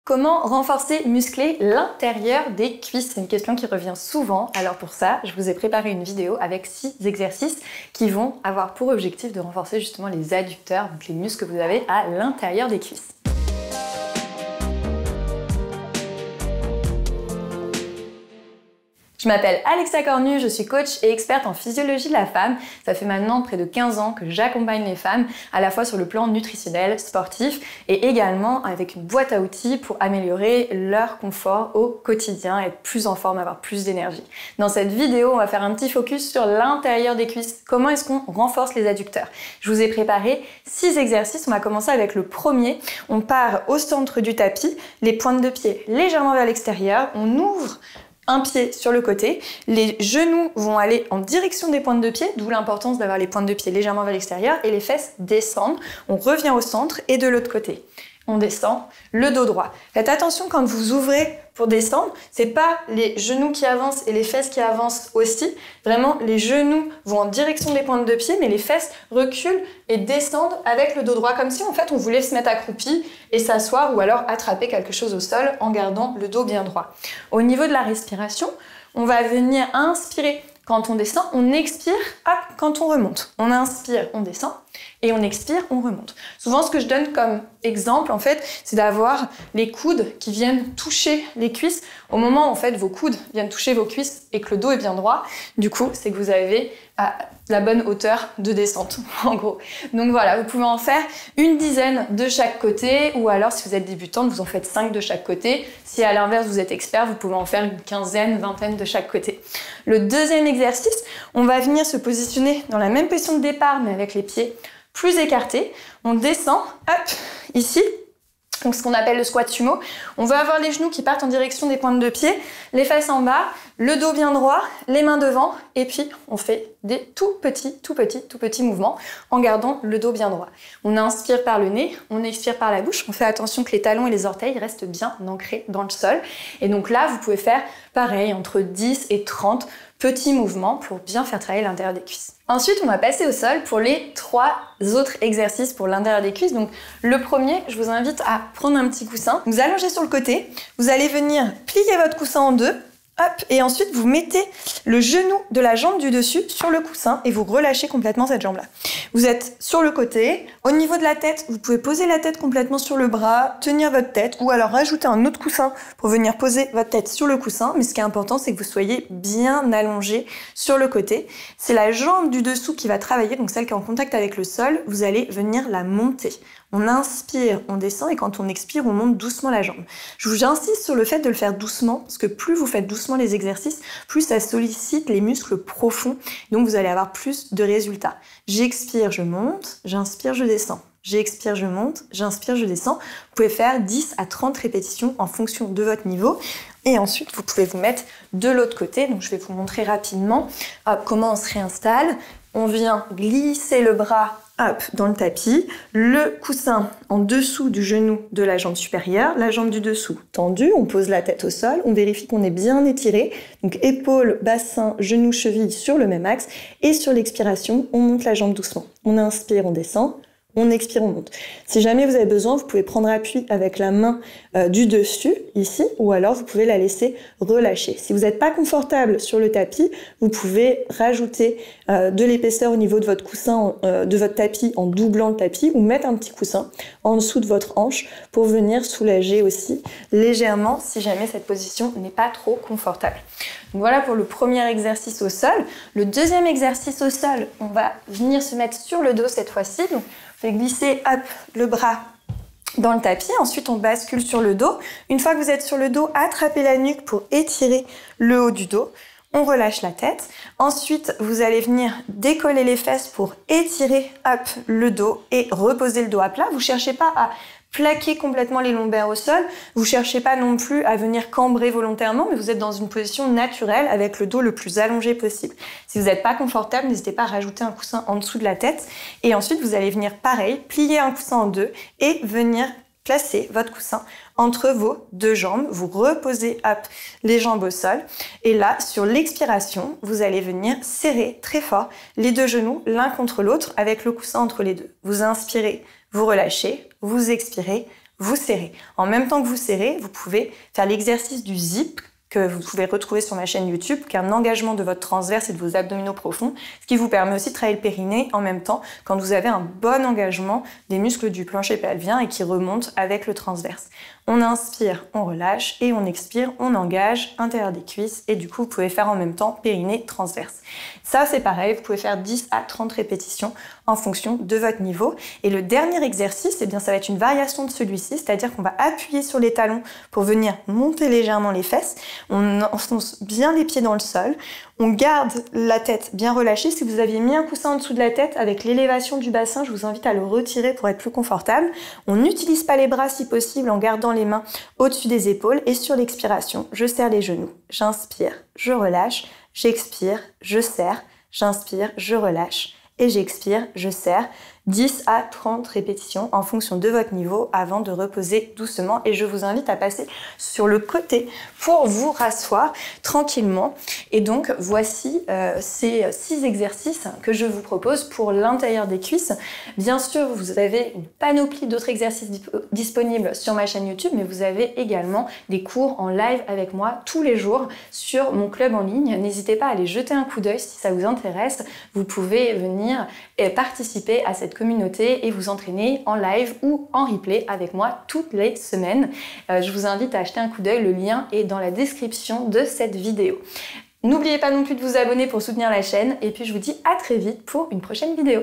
Comment renforcer, muscler l'intérieur des cuisses? C'est une question qui revient souvent. Alors pour ça, je vous ai préparé une vidéo avec 6 exercices qui vont avoir pour objectif de renforcer justement les adducteurs, donc les muscles que vous avez à l'intérieur des cuisses. Je m'appelle Alexa Cornu, je suis coach et experte en physiologie de la femme. Ça fait maintenant près de 15 ans que j'accompagne les femmes à la fois sur le plan nutritionnel, sportif et également avec une boîte à outils pour améliorer leur confort au quotidien, être plus en forme, avoir plus d'énergie. Dans cette vidéo, on va faire un petit focus sur l'intérieur des cuisses. Comment est-ce qu'on renforce les adducteurs? Je vous ai préparé 6 exercices. On va commencer avec le premier. On part au centre du tapis, les pointes de pied légèrement vers l'extérieur. On ouvre un pied sur le côté, les genoux vont aller en direction des pointes de pied, d'où l'importance d'avoir les pointes de pied légèrement vers l'extérieur, et les fesses descendent. On revient au centre et de l'autre côté. On descend, le dos droit. Faites attention quand vous ouvrez pour descendre, c'est pas les genoux qui avancent et les fesses qui avancent aussi. Vraiment, les genoux vont en direction des pointes de pied, mais les fesses reculent et descendent avec le dos droit, comme si en fait on voulait se mettre accroupi et s'asseoir ou alors attraper quelque chose au sol en gardant le dos bien droit. Au niveau de la respiration, on va venir inspirer quand on descend, on expire quand on remonte. On inspire, on descend, et on expire, on remonte. Souvent, ce que je donne comme exemple, en fait, c'est d'avoir les coudes qui viennent toucher les cuisses. Au moment où, en fait, vos coudes viennent toucher vos cuisses et que le dos est bien droit, du coup, c'est que vous avez la bonne hauteur de descente, en gros. Donc voilà, vous pouvez en faire une dizaine de chaque côté, ou alors, si vous êtes débutante, vous en faites 5 de chaque côté. Si à l'inverse, vous êtes expert, vous pouvez en faire une quinzaine, vingtaine de chaque côté. Le deuxième exercice, on va venir se positionner dans la même position de départ, mais avec les pieds plus écartés. On descend, hop, ici. Donc ce qu'on appelle le squat sumo. On va avoir les genoux qui partent en direction des pointes de pied, les fesses en bas, le dos bien droit, les mains devant, et puis on fait des tout petits mouvements en gardant le dos bien droit. On inspire par le nez, on expire par la bouche, on fait attention que les talons et les orteils restent bien ancrés dans le sol. Et donc là, vous pouvez faire pareil, entre 10 et 30 petits mouvements pour bien faire travailler l'intérieur des cuisses. Ensuite, on va passer au sol pour les 3 autres exercices pour l'intérieur des cuisses. Donc, le premier, je vous invite à prendre un petit coussin. Vous allongez sur le côté, vous allez venir plier votre coussin en deux, hop, et ensuite vous mettez le genou de la jambe du dessus sur le coussin et vous relâchez complètement cette jambe-là. Vous êtes sur le côté. Au niveau de la tête, vous pouvez poser la tête complètement sur le bras, tenir votre tête, ou alors rajouter un autre coussin pour venir poser votre tête sur le coussin. Mais ce qui est important, c'est que vous soyez bien allongé sur le côté. C'est la jambe du dessous qui va travailler, donc celle qui est en contact avec le sol. Vous allez venir la monter. On inspire, on descend, et quand on expire, on monte doucement la jambe. J'insiste sur le fait de le faire doucement, parce que plus vous faites doucement les exercices, plus ça sollicite les muscles profonds, donc vous allez avoir plus de résultats. J'expire, je monte, j'inspire, je descends. J'expire, je monte, j'inspire, je descends. Vous pouvez faire 10 à 30 répétitions en fonction de votre niveau. Et ensuite, vous pouvez vous mettre de l'autre côté. Donc, je vais vous montrer rapidement comment on se réinstalle. On vient glisser le bras dans le tapis, le coussin en dessous du genou de la jambe supérieure, la jambe du dessous tendue, on pose la tête au sol, on vérifie qu'on est bien étiré, donc épaules, bassin, genoux, chevilles sur le même axe, et sur l'expiration, on monte la jambe doucement. On inspire, on descend. On expire, on monte. Si jamais vous avez besoin, vous pouvez prendre appui avec la main du dessus, ici, ou alors vous pouvez la laisser relâcher. Si vous n'êtes pas confortable sur le tapis, vous pouvez rajouter de l'épaisseur au niveau de votre coussin, de votre tapis, en doublant le tapis, ou mettre un petit coussin en dessous de votre hanche pour venir soulager aussi légèrement si jamais cette position n'est pas trop confortable. Donc voilà pour le premier exercice au sol. Le deuxième exercice au sol, on va venir se mettre sur le dos cette fois-ci. Donc, on fait glisser le bras dans le tapis. Ensuite, on bascule sur le dos. Une fois que vous êtes sur le dos, attrapez la nuque pour étirer le haut du dos. On relâche la tête. Ensuite, vous allez venir décoller les fesses pour étirer le dos et reposer le dos à plat. Vous ne cherchez pas à plaquer complètement les lombaires au sol. Vous cherchez pas non plus à venir cambrer volontairement, mais vous êtes dans une position naturelle avec le dos le plus allongé possible. Si vous n'êtes pas confortable, n'hésitez pas à rajouter un coussin en dessous de la tête. Et ensuite, vous allez venir pareil, plier un coussin en deux et venir placer votre coussin entre vos deux jambes. Vous reposez les jambes au sol. Et là, sur l'expiration, vous allez venir serrer très fort les deux genoux l'un contre l'autre avec le coussin entre les deux. Vous inspirez, vous relâchez, vous expirez, vous serrez. En même temps que vous serrez, vous pouvez faire l'exercice du zip que vous pouvez retrouver sur ma chaîne YouTube, qui est un engagement de votre transverse et de vos abdominaux profonds, ce qui vous permet aussi de travailler le périnée en même temps quand vous avez un bon engagement des muscles du plancher pelvien et qui remontent avec le transverse. On inspire, on relâche et on expire, on engage intérieur des cuisses et du coup vous pouvez faire en même temps périnée transverse. Ça c'est pareil, vous pouvez faire 10 à 30 répétitions en fonction de votre niveau. Et le dernier exercice, eh bien, ça va être une variation de celui-ci, c'est-à-dire qu'on va appuyer sur les talons pour venir monter légèrement les fesses. On enfonce bien les pieds dans le sol. On garde la tête bien relâchée. Si vous aviez mis un coussin en dessous de la tête, avec l'élévation du bassin, je vous invite à le retirer pour être plus confortable. On n'utilise pas les bras si possible en gardant les mains au-dessus des épaules. Et sur l'expiration, je serre les genoux. J'inspire, je relâche. J'expire, je serre. J'inspire, je relâche. Et j'expire, je serre. 10 à 30 répétitions en fonction de votre niveau avant de reposer doucement. Et je vous invite à passer sur le côté pour vous rasseoir tranquillement. Et donc, voici ces 6 exercices que je vous propose pour l'intérieur des cuisses. Bien sûr, vous avez une panoplie d'autres exercices disponibles sur ma chaîne YouTube, mais vous avez également des cours en live avec moi tous les jours sur mon club en ligne. N'hésitez pas à aller jeter un coup d'œil si ça vous intéresse. Vous pouvez venir et participer à cette communauté et vous entraîner en live ou en replay avec moi toutes les semaines. Je vous invite à acheter un coup d'œil, le lien est dans la description de cette vidéo. N'oubliez pas non plus de vous abonner pour soutenir la chaîne et puis je vous dis à très vite pour une prochaine vidéo.